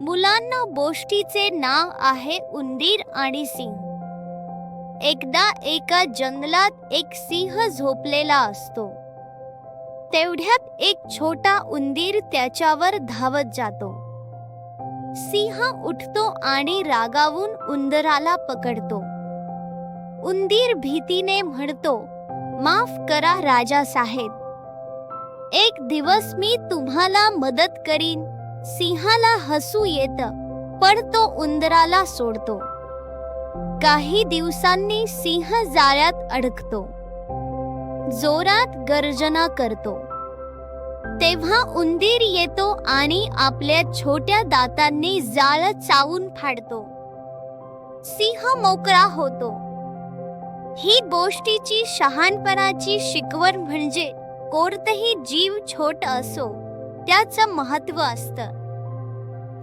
मुलांना गोष्टीचे नाव आहे उंदीर आणि सिंह. एकदा एका जंगलात एक सिंह झोपलेला असतो. तेवढ्यात एक छोटा उंदीर त्याच्यावर धावत जातो. सिंह उठतो आणि रागावून उंदराला पकडतो. उंदीर भीतीने म्हणतो, "माफ करा राजा साहेब, एक दिवस मी तुम्हाला मदत करीन." सिंहाला हसू येतं, पण तो उंदराला सोडतो. काही दिवसांनी सिंह जाळ्यात अडकतो. जोरात गर्जना करतो. तेव्हा उंदीर येतो आणि आपल्या छोट्या दातांनी जाळं चावून फाडतो. सिंह मोकळा होतो. ही गोष्टीची शहाणपणाची शिकवण म्हणजे कोणतंही जीव छोट असो त्याचं महत्त्व असतं.